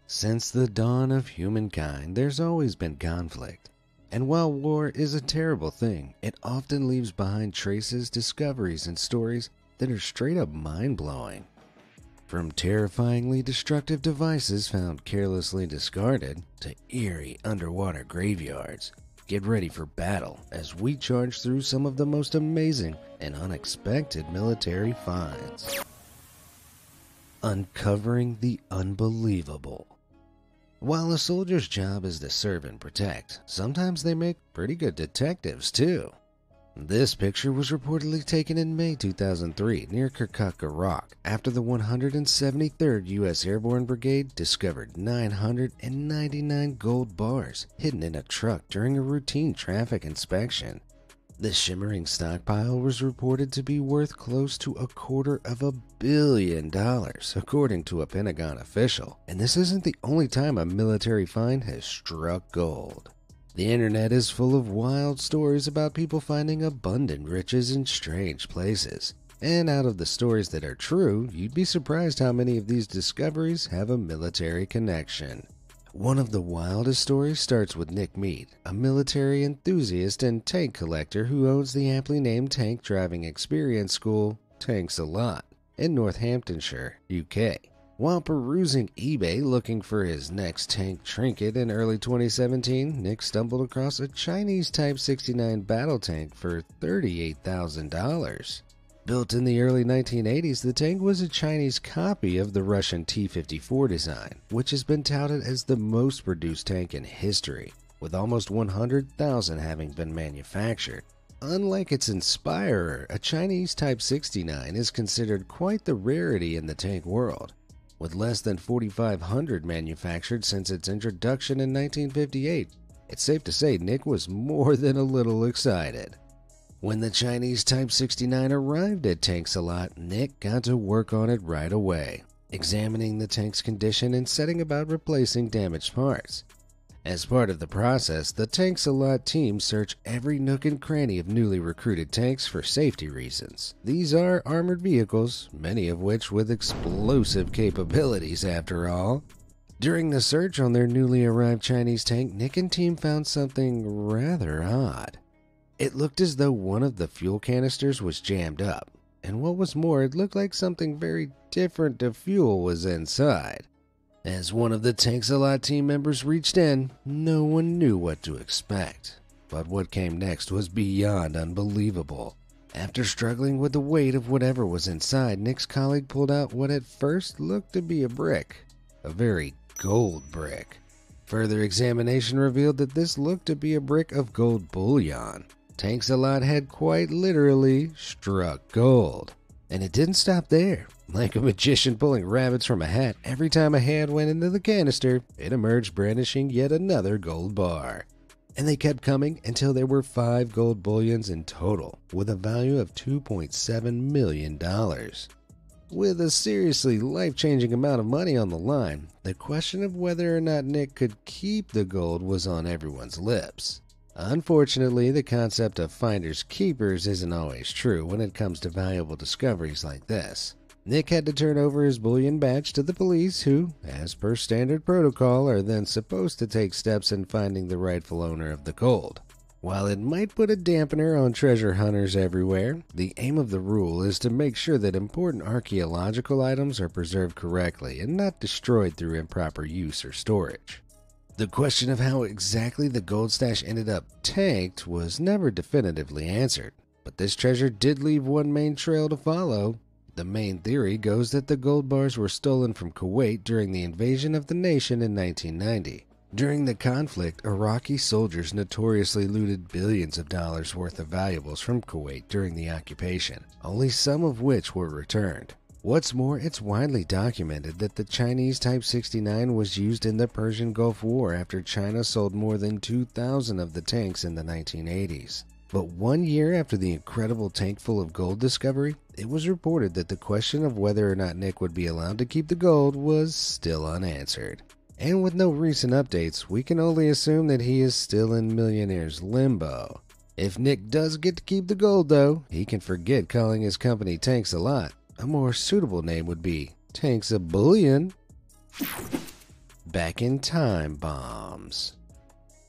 Since the dawn of humankind, there's always been conflict. And while war is a terrible thing, it often leaves behind traces, discoveries, and stories that are straight up mind-blowing. From terrifyingly destructive devices found carelessly discarded to eerie underwater graveyards, get ready for battle as we charge through some of the most amazing and unexpected military finds. Uncovering the unbelievable. While a soldier's job is to serve and protect, sometimes they make pretty good detectives too. This picture was reportedly taken in May 2003 near Kirkuk, Iraq, after the 173rd U.S. Airborne Brigade discovered 999 gold bars hidden in a truck during a routine traffic inspection. The shimmering stockpile was reported to be worth close to $250 million, according to a Pentagon official, and this isn't the only time a military find has struck gold. The internet is full of wild stories about people finding abundant riches in strange places, and out of the stories that are true, you'd be surprised how many of these discoveries have a military connection. One of the wildest stories starts with Nick Mead, a military enthusiast and tank collector who owns the aptly named tank driving experience school, Tanks a Lot, in Northamptonshire, UK. While perusing eBay looking for his next tank trinket in early 2017, Nick stumbled across a Chinese Type 69 battle tank for $38,000. Built in the early 1980s, the tank was a Chinese copy of the Russian T-54 design, which has been touted as the most produced tank in history, with almost 100,000 having been manufactured. Unlike its inspirer, a Chinese Type 69 is considered quite the rarity in the tank world, with less than 4,500 manufactured since its introduction in 1958. It's safe to say Nick was more than a little excited. When the Chinese Type 69 arrived at Tanks a Lot, Nick got to work on it right away, examining the tank's condition and setting about replacing damaged parts. As part of the process, the Tanks a Lot team search every nook and cranny of newly recruited tanks for safety reasons. These are armored vehicles, many of which with explosive capabilities after all. During the search on their newly arrived Chinese tank, Nick and team found something rather odd. It looked as though one of the fuel canisters was jammed up, and what was more, it looked like something very different to fuel was inside. As one of the Tanks a Lot team members reached in, no one knew what to expect. But what came next was beyond unbelievable. After struggling with the weight of whatever was inside, Nick's colleague pulled out what at first looked to be a brick. A very gold brick. Further examination revealed that this looked to be a brick of gold bullion. Tanks a Lot had quite literally struck gold. And it didn't stop there. Like a magician pulling rabbits from a hat, every time a hand went into the canister, it emerged brandishing yet another gold bar. And they kept coming until there were 5 gold bullions in total, with a value of $2.7 million. With a seriously life-changing amount of money on the line, the question of whether or not Nick could keep the gold was on everyone's lips. Unfortunately, the concept of finders keepers isn't always true when it comes to valuable discoveries like this. Nick had to turn over his bullion badge to the police who, as per standard protocol, are then supposed to take steps in finding the rightful owner of the gold. While it might put a dampener on treasure hunters everywhere, the aim of the rule is to make sure that important archaeological items are preserved correctly and not destroyed through improper use or storage. The question of how exactly the gold stash ended up tanked was never definitively answered, but this treasure did leave one main trail to follow. The main theory goes that the gold bars were stolen from Kuwait during the invasion of the nation in 1990. During the conflict, Iraqi soldiers notoriously looted billions of dollars worth of valuables from Kuwait during the occupation, only some of which were returned. What's more, it's widely documented that the Chinese Type 69 was used in the Persian Gulf War after China sold more than 2,000 of the tanks in the 1980s. But 1 year after the incredible tank full of gold discovery, it was reported that the question of whether or not Nick would be allowed to keep the gold was still unanswered. And with no recent updates, we can only assume that he is still in millionaire's limbo. If Nick does get to keep the gold though, he can forget calling his company Tanks a Lot. A more suitable name would be Tanks a Bullion. back-in-time bombs.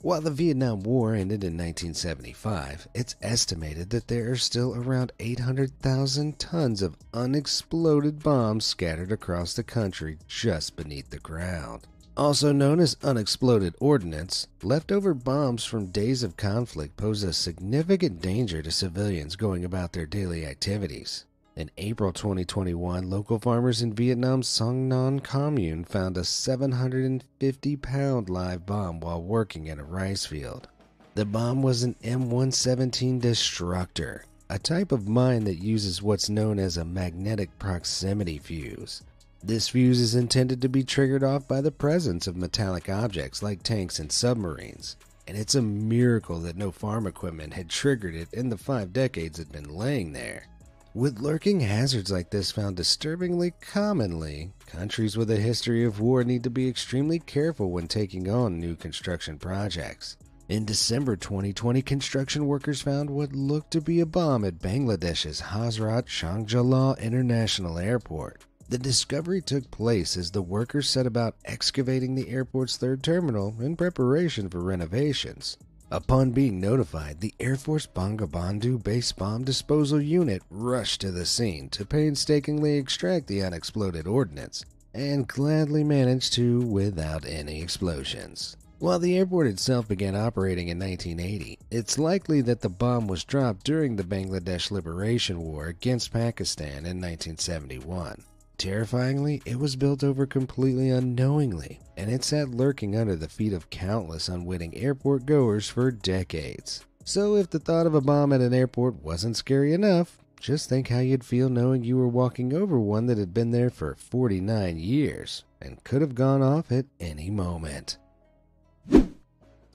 While the Vietnam War ended in 1975, it's estimated that there are still around 800,000 tons of unexploded bombs scattered across the country just beneath the ground. Also known as unexploded ordnance, leftover bombs from days of conflict pose a significant danger to civilians going about their daily activities. In April 2021, local farmers in Vietnam's Song Nam commune found a 750-pound live bomb while working at a rice field. The bomb was an M117 destructor, a type of mine that uses what's known as a magnetic proximity fuse. This fuse is intended to be triggered off by the presence of metallic objects like tanks and submarines, and it's a miracle that no farm equipment had triggered it in the 5 decades it had been laying there. With lurking hazards like this found disturbingly commonly, countries with a history of war need to be extremely careful when taking on new construction projects. In December 2020, construction workers found what looked to be a bomb at Bangladesh's Hazrat Shahjalal International Airport. The discovery took place as the workers set about excavating the airport's 3rd terminal in preparation for renovations. Upon being notified, the Air Force Bangabandhu Base Bomb Disposal Unit rushed to the scene to painstakingly extract the unexploded ordnance, and gladly managed to without any explosions. While the airport itself began operating in 1980, it's likely that the bomb was dropped during the Bangladesh Liberation War against Pakistan in 1971. Terrifyingly, it was built over completely unknowingly, and it sat lurking under the feet of countless unwitting airport goers for decades. So if the thought of a bomb at an airport wasn't scary enough, just think how you'd feel knowing you were walking over one that had been there for 49 years and could have gone off at any moment.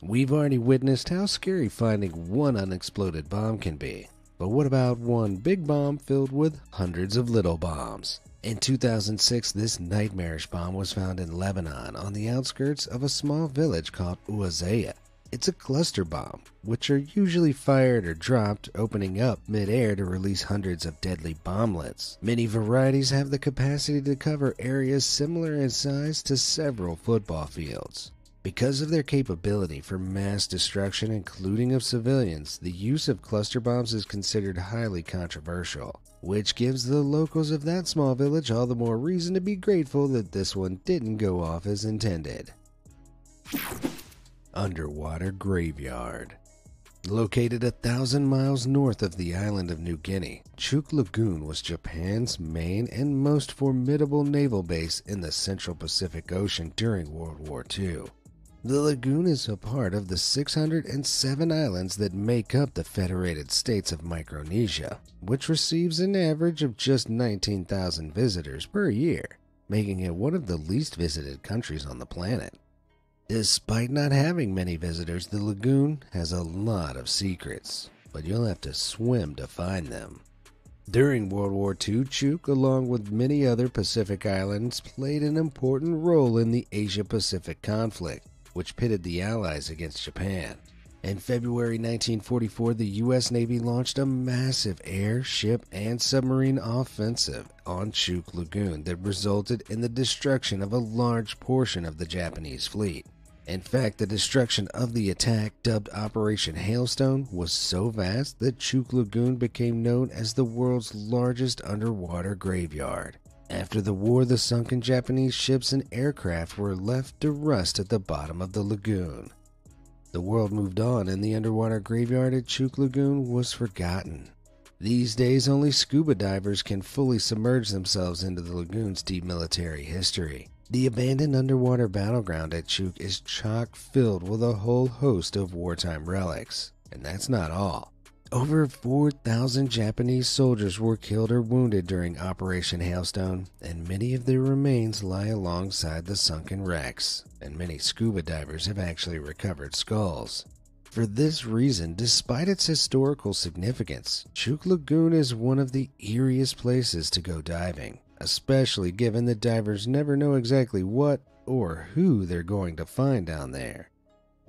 We've already witnessed how scary finding one unexploded bomb can be, but what about one big bomb filled with hundreds of little bombs? In 2006, this nightmarish bomb was found in Lebanon on the outskirts of a small village called Uwazaya. It's a cluster bomb, which are usually fired or dropped, opening up mid-air to release hundreds of deadly bomblets. Many varieties have the capacity to cover areas similar in size to several football fields. Because of their capability for mass destruction, including of civilians, the use of cluster bombs is considered highly controversial, which gives the locals of that small village all the more reason to be grateful that this one didn't go off as intended. Underwater Graveyard. Located 1,000 miles north of the island of New Guinea, Chuuk Lagoon was Japan's main and most formidable naval base in the Central Pacific Ocean during World War II. The lagoon is a part of the 607 islands that make up the Federated States of Micronesia, which receives an average of just 19,000 visitors per year, making it one of the least visited countries on the planet. Despite not having many visitors, the lagoon has a lot of secrets, but you'll have to swim to find them. During World War II, Chuuk, along with many other Pacific islands, played an important role in the Asia-Pacific conflict, which pitted the Allies against Japan. In February 1944, the U.S. Navy launched a massive air, ship, and submarine offensive on Chuuk Lagoon that resulted in the destruction of a large portion of the Japanese fleet. In fact, the destruction of the attack, dubbed Operation Hailstone, was so vast that Chuuk Lagoon became known as the world's largest underwater graveyard. After the war, the sunken Japanese ships and aircraft were left to rust at the bottom of the lagoon. The world moved on, and the underwater graveyard at Chuuk Lagoon was forgotten. These days, only scuba divers can fully submerge themselves into the lagoon's deep military history. The abandoned underwater battleground at Chuuk is chock-filled with a whole host of wartime relics. And that's not all. Over 4,000 Japanese soldiers were killed or wounded during Operation Hailstone, and many of their remains lie alongside the sunken wrecks, and many scuba divers have actually recovered skulls. For this reason, despite its historical significance, Chuuk Lagoon is one of the eeriest places to go diving, especially given that divers never know exactly what or who they're going to find down there.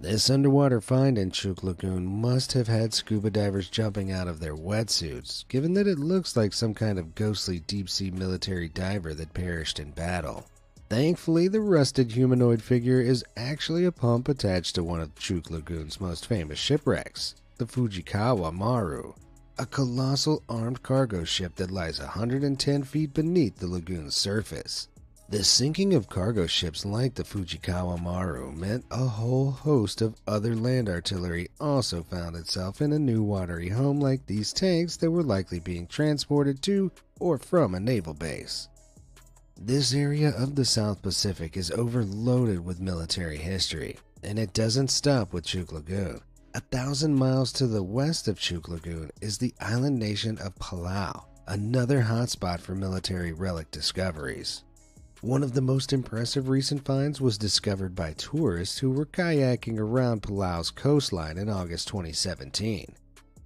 This underwater find in Chuuk Lagoon must have had scuba divers jumping out of their wetsuits, given that it looks like some kind of ghostly deep-sea military diver that perished in battle. Thankfully, the rusted humanoid figure is actually a pump attached to one of Chuuk Lagoon's most famous shipwrecks, the Fujikawa Maru, a colossal armed cargo ship that lies 110 feet beneath the lagoon's surface. The sinking of cargo ships like the Fujikawa Maru meant a whole host of other land artillery also found itself in a new watery home like these tanks that were likely being transported to or from a naval base. This area of the South Pacific is overloaded with military history, and it doesn't stop with Chuuk Lagoon. 1,000 miles to the west of Chuuk Lagoon is the island nation of Palau, another hotspot for military relic discoveries. One of the most impressive recent finds was discovered by tourists who were kayaking around Palau's coastline in August 2017.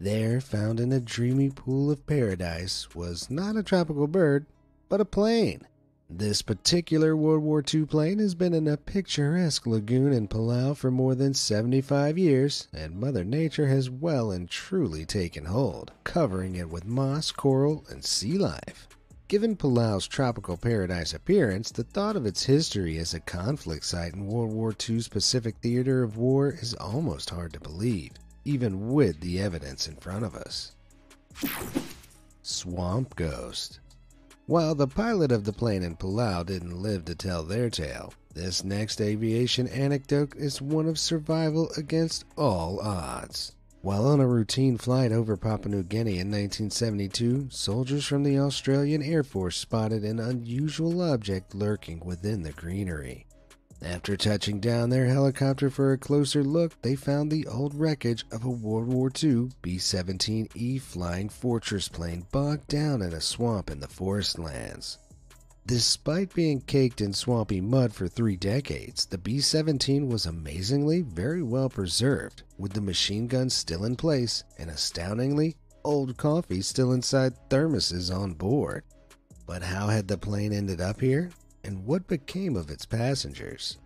There, found in a dreamy pool of paradise, was not a tropical bird, but a plane. This particular World War II plane has been in a picturesque lagoon in Palau for more than 75 years, and Mother Nature has well and truly taken hold, covering it with moss, coral, and sea life. Given Palau's tropical paradise appearance, the thought of its history as a conflict site in World War II's Pacific theater of war is almost hard to believe, even with the evidence in front of us. Swamp Ghost. While the pilot of the plane in Palau didn't live to tell their tale, this next aviation anecdote is one of survival against all odds. While on a routine flight over Papua New Guinea in 1972, soldiers from the Australian Air Force spotted an unusual object lurking within the greenery. After touching down their helicopter for a closer look, they found the old wreckage of a World War II B-17E Flying Fortress plane bogged down in a swamp in the forest lands. Despite being caked in swampy mud for 3 decades, the B-17 was amazingly very well preserved, with the machine gun still in place and astoundingly old coffee still inside thermoses on board. But how had the plane ended up here, and what became of its passengers?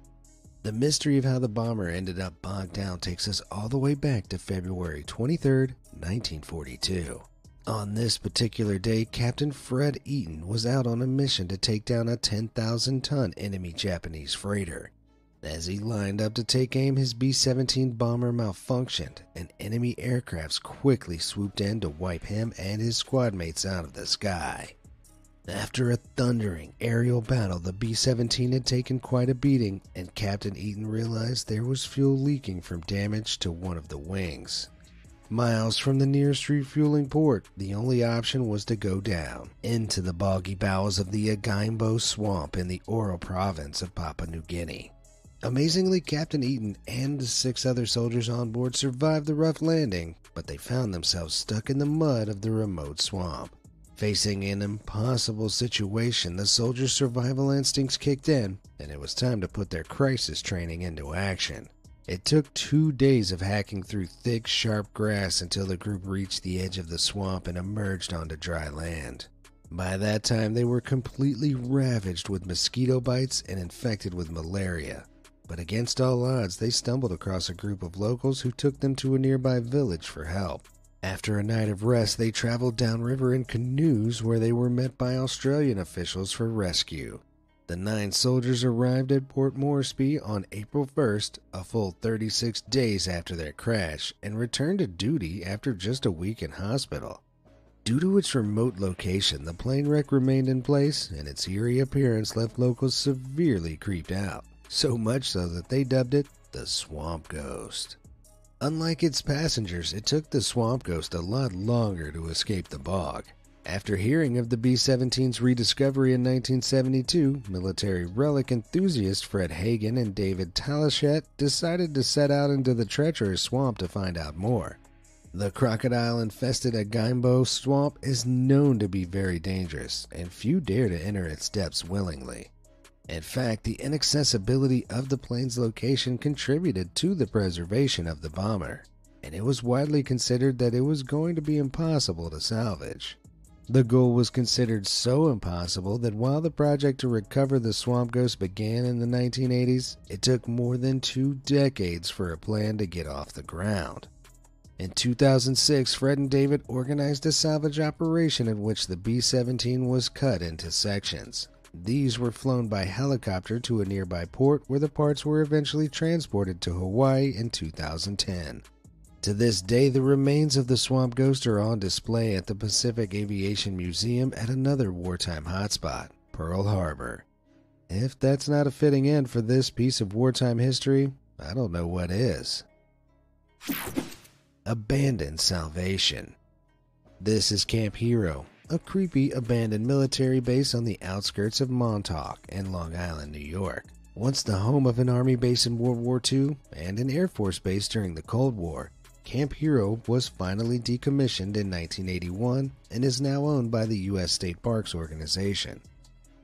The mystery of how the bomber ended up bogged down takes us all the way back to February 23, 1942. On this particular day, Captain Fred Eaton was out on a mission to take down a 10,000-ton enemy Japanese freighter. As he lined up to take aim, his B-17 bomber malfunctioned, and enemy aircrafts quickly swooped in to wipe him and his squad mates out of the sky. After a thundering aerial battle, the B-17 had taken quite a beating, and Captain Eaton realized there was fuel leaking from damage to one of the wings. Miles from the nearest refueling port, the only option was to go down into the boggy bowels of the Agaimbo swamp in the Oro province of Papua New Guinea. Amazingly, Captain Eaton and the 6 other soldiers on board survived the rough landing, but they found themselves stuck in the mud of the remote swamp. Facing an impossible situation, the soldiers' survival instincts kicked in, and it was time to put their crisis training into action. It took 2 days of hacking through thick, sharp grass until the group reached the edge of the swamp and emerged onto dry land. By that time, they were completely ravaged with mosquito bites and infected with malaria. But against all odds, they stumbled across a group of locals who took them to a nearby village for help. After a night of rest, they traveled downriver in canoes where they were met by Australian officials for rescue. The 9 soldiers arrived at Port Moresby on April 1st, a full 36 days after their crash, and returned to duty after just a week in hospital. Due to its remote location, the plane wreck remained in place, and its eerie appearance left locals severely creeped out, so much so that they dubbed it the Swamp Ghost. Unlike its passengers, it took the Swamp Ghost a lot longer to escape the bog. After hearing of the B-17's rediscovery in 1972, military relic enthusiast Fred Hagen and David Talichet decided to set out into the treacherous swamp to find out more. The crocodile-infested Agaimbo swamp is known to be very dangerous, and few dare to enter its depths willingly. In fact, the inaccessibility of the plane's location contributed to the preservation of the bomber, and it was widely considered that it was going to be impossible to salvage. The goal was considered so impossible that while the project to recover the Swamp Ghost began in the 1980s, it took more than 2 decades for a plan to get off the ground. In 2006, Fred and David organized a salvage operation in which the B-17 was cut into sections. These were flown by helicopter to a nearby port where the parts were eventually transported to Hawaii in 2010. To this day, the remains of the Swamp Ghost are on display at the Pacific Aviation Museum at another wartime hotspot, Pearl Harbor. If that's not a fitting end for this piece of wartime history, I don't know what is. Abandoned Salvation. This is Camp Hero, a creepy abandoned military base on the outskirts of Montauk in Long Island, New York. Once the home of an army base in World War II and an Air Force base during the Cold War, Camp Hero was finally decommissioned in 1981 and is now owned by the U.S. State Parks Organization.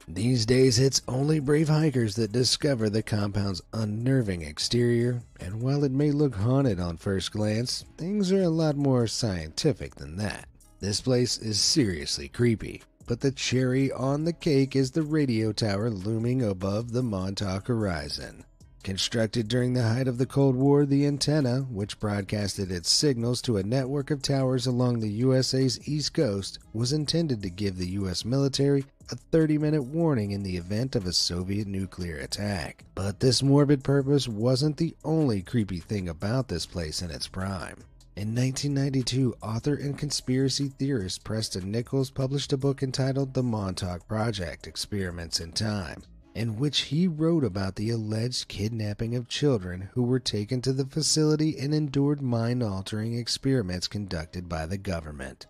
These days, it's only brave hikers that discover the compound's unnerving exterior, and while it may look haunted on first glance, things are a lot more scientific than that. This place is seriously creepy, but the cherry on the cake is the radio tower looming above the Montauk horizon. Constructed during the height of the Cold War, the antenna, which broadcasted its signals to a network of towers along the USA's East Coast, was intended to give the U.S. military a 30-minute warning in the event of a Soviet nuclear attack. But this morbid purpose wasn't the only creepy thing about this place in its prime. In 1992, author and conspiracy theorist Preston Nichols published a book entitled The Montauk Project: Experiments in Time, in which he wrote about the alleged kidnapping of children who were taken to the facility and endured mind-altering experiments conducted by the government.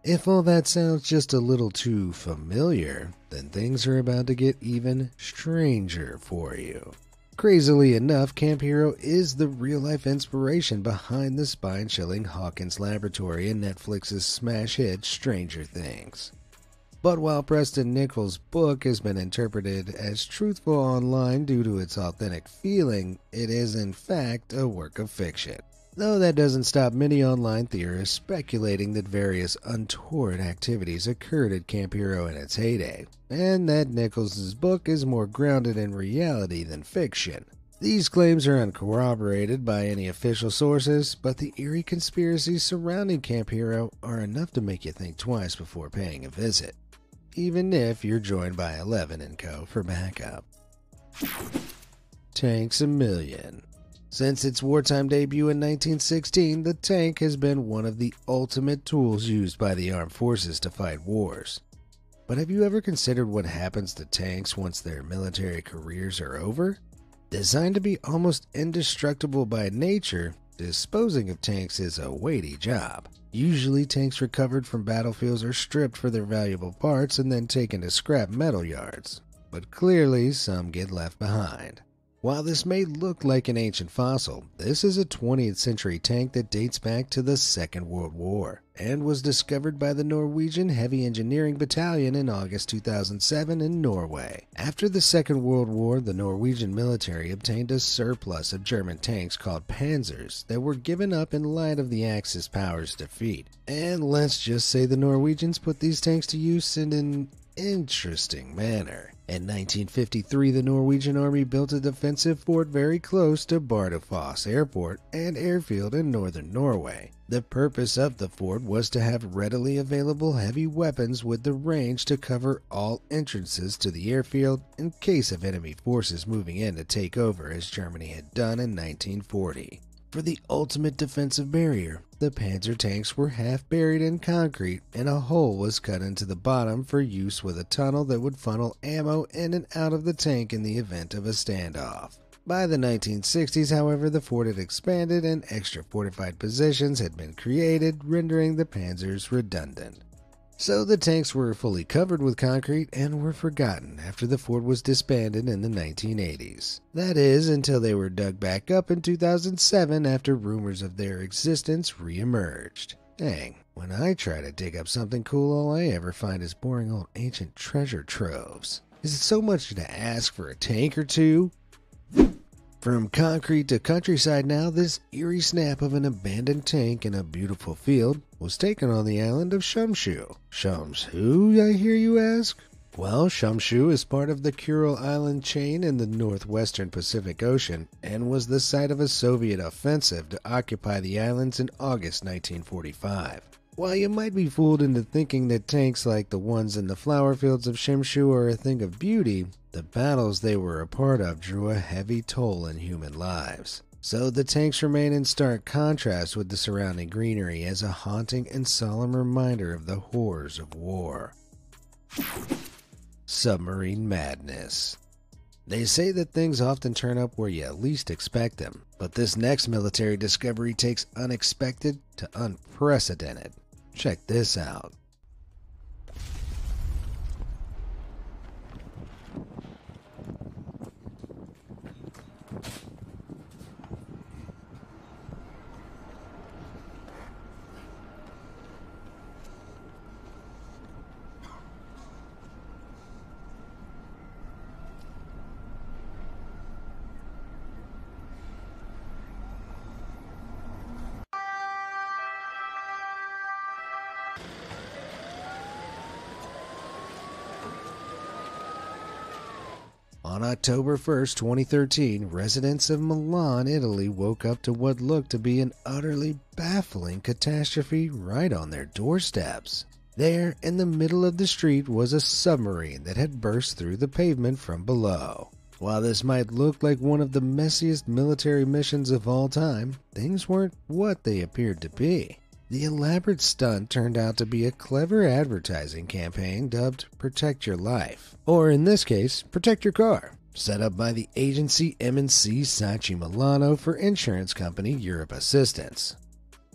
If all that sounds just a little too familiar, then things are about to get even stranger for you. Crazily enough, Camp Hero is the real-life inspiration behind the spine-chilling Hawkins Laboratory and Netflix's smash hit Stranger Things. But while Preston Nichols' book has been interpreted as truthful online due to its authentic feeling, it is in fact a work of fiction. Though that doesn't stop many online theorists speculating that various untoward activities occurred at Camp Hero in its heyday, and that Nichols' book is more grounded in reality than fiction. These claims are uncorroborated by any official sources, but the eerie conspiracies surrounding Camp Hero are enough to make you think twice before paying a visit, even if you're joined by 11 & Co. for backup. Tanks a Million. Since its wartime debut in 1916, the tank has been one of the ultimate tools used by the armed forces to fight wars. But have you ever considered what happens to tanks once their military careers are over? Designed to be almost indestructible by nature, disposing of tanks is a weighty job. Usually, tanks recovered from battlefields are stripped for their valuable parts and then taken to scrap metal yards. But clearly, some get left behind. While this may look like an ancient fossil, this is a 20th century tank that dates back to the Second World War and was discovered by the Norwegian Heavy Engineering Battalion in August 2007 in Norway. After the Second World War, the Norwegian military obtained a surplus of German tanks called Panzers that were given up in light of the Axis powers' defeat. And let's just say the Norwegians put these tanks to use in an interesting manner. In 1953, the Norwegian Army built a defensive fort very close to Bardufoss Airport and Airfield in northern Norway. The purpose of the fort was to have readily available heavy weapons with the range to cover all entrances to the airfield in case of enemy forces moving in to take over as Germany had done in 1940. For the ultimate defensive barrier, the Panzer tanks were half buried in concrete and a hole was cut into the bottom for use with a tunnel that would funnel ammo in and out of the tank in the event of a standoff. By the 1960s, however, the fort had expanded and extra fortified positions had been created, rendering the Panzers redundant. So the tanks were fully covered with concrete and were forgotten after the fort was disbanded in the 1980s. That is, until they were dug back up in 2007 after rumors of their existence re-emerged. Dang, when I try to dig up something cool, all I ever find is boring old ancient treasure troves. Is it so much to ask for a tank or two? From concrete to countryside now, this eerie snap of an abandoned tank in a beautiful field was taken on the island of Shumshu. Shums who, I hear you ask? Well, Shumshu is part of the Kuril Island chain in the northwestern Pacific Ocean and was the site of a Soviet offensive to occupy the islands in August 1945. While you might be fooled into thinking that tanks like the ones in the flower fields of Shimshu are a thing of beauty, the battles they were a part of drew a heavy toll in human lives. So the tanks remain in stark contrast with the surrounding greenery as a haunting and solemn reminder of the horrors of war. Submarine madness. They say that things often turn up where you least expect them, but this next military discovery takes unexpected to unprecedented. Check this out. On October 1st, 2013, residents of Milan, Italy woke up to what looked to be an utterly baffling catastrophe right on their doorsteps. There, in the middle of the street, was a submarine that had burst through the pavement from below. While this might look like one of the messiest military missions of all time, things weren't what they appeared to be. The elaborate stunt turned out to be a clever advertising campaign dubbed Protect Your Life, or in this case, Protect Your Car, set up by the agency M&C Saatchi Milano for insurance company Europe Assistance.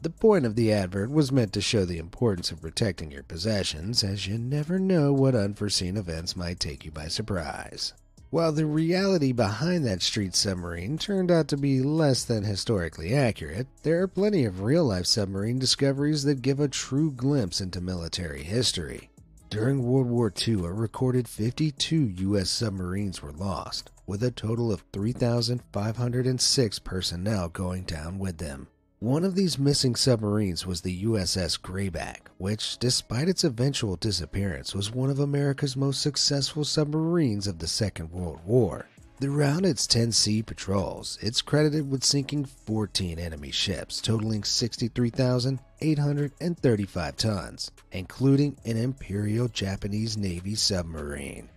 The point of the advert was meant to show the importance of protecting your possessions, as you never know what unforeseen events might take you by surprise. While the reality behind that street submarine turned out to be less than historically accurate, there are plenty of real-life submarine discoveries that give a true glimpse into military history. During World War II, a recorded 52 U.S. submarines were lost, with a total of 3,506 personnel going down with them. One of these missing submarines was the USS Grayback, which, despite its eventual disappearance, was one of America's most successful submarines of the Second World War. Throughout its 10 sea patrols, it's credited with sinking 14 enemy ships, totaling 63,835 tons, including an Imperial Japanese Navy submarine.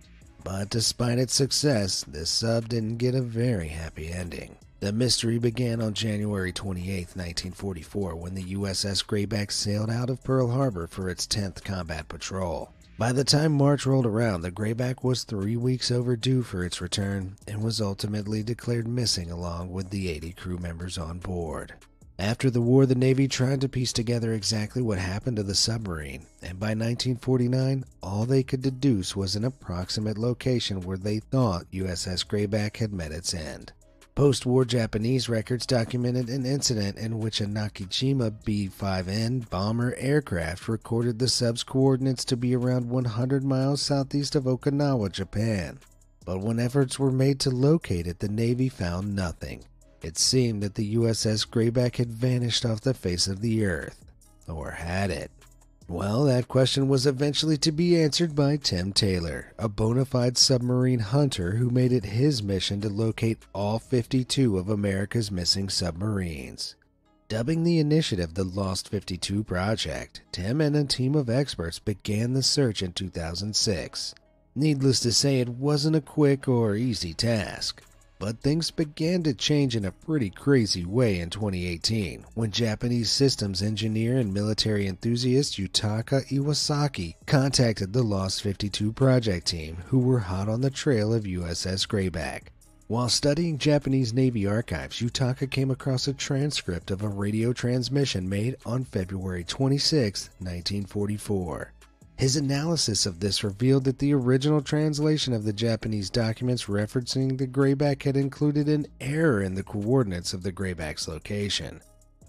But despite its success, this sub didn't get a very happy ending. The mystery began on January 28, 1944, when the USS Grayback sailed out of Pearl Harbor for its 10th combat patrol. By the time March rolled around, the Grayback was 3 weeks overdue for its return and was ultimately declared missing along with the 80 crew members on board. After the war, the Navy tried to piece together exactly what happened to the submarine, and by 1949, all they could deduce was an approximate location where they thought USS Grayback had met its end. Post-war Japanese records documented an incident in which a Nakajima B-5N bomber aircraft recorded the sub's coordinates to be around 100 miles southeast of Okinawa, Japan. But when efforts were made to locate it, the Navy found nothing. It seemed that the USS Grayback had vanished off the face of the earth. Or had it? Well, that question was eventually to be answered by Tim Taylor, a bona fide submarine hunter who made it his mission to locate all 52 of America's missing submarines. Dubbing the initiative the Lost 52 Project, Tim and a team of experts began the search in 2006. Needless to say, it wasn't a quick or easy task. But things began to change in a pretty crazy way in 2018 when Japanese systems engineer and military enthusiast Yutaka Iwasaki contacted the Lost 52 project team, who were hot on the trail of USS Grayback. While studying Japanese Navy archives, Yutaka came across a transcript of a radio transmission made on February 26, 1944. His analysis of this revealed that the original translation of the Japanese documents referencing the Grayback had included an error in the coordinates of the Grayback's location.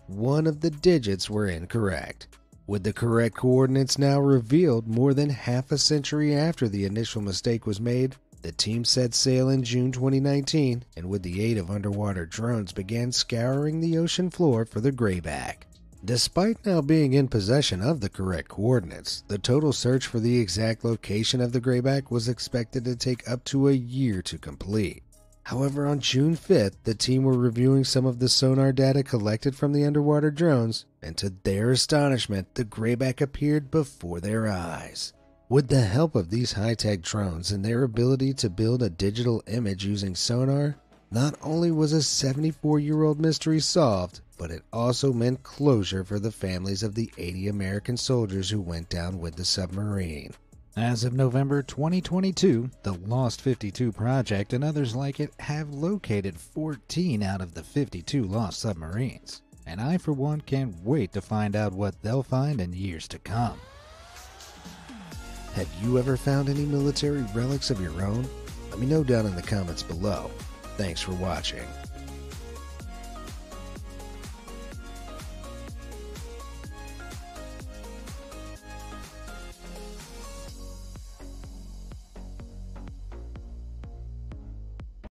One of the digits were incorrect. With the correct coordinates now revealed more than half a century after the initial mistake was made, the team set sail in June 2019 and with the aid of underwater drones began scouring the ocean floor for the Grayback. Despite now being in possession of the correct coordinates, the total search for the exact location of the Grayback was expected to take up to a year to complete. However, on June 5th, the team were reviewing some of the sonar data collected from the underwater drones and to their astonishment, the grayback appeared before their eyes. With the help of these high-tech drones and their ability to build a digital image using sonar, not only was a 74-year-old mystery solved, but it also meant closure for the families of the 80 American soldiers who went down with the submarine. As of November 2022, the Lost 52 Project and others like it have located 14 out of the 52 lost submarines, and I for one can't wait to find out what they'll find in years to come. Have you ever found any military relics of your own? Let me know down in the comments below. Thanks for watching.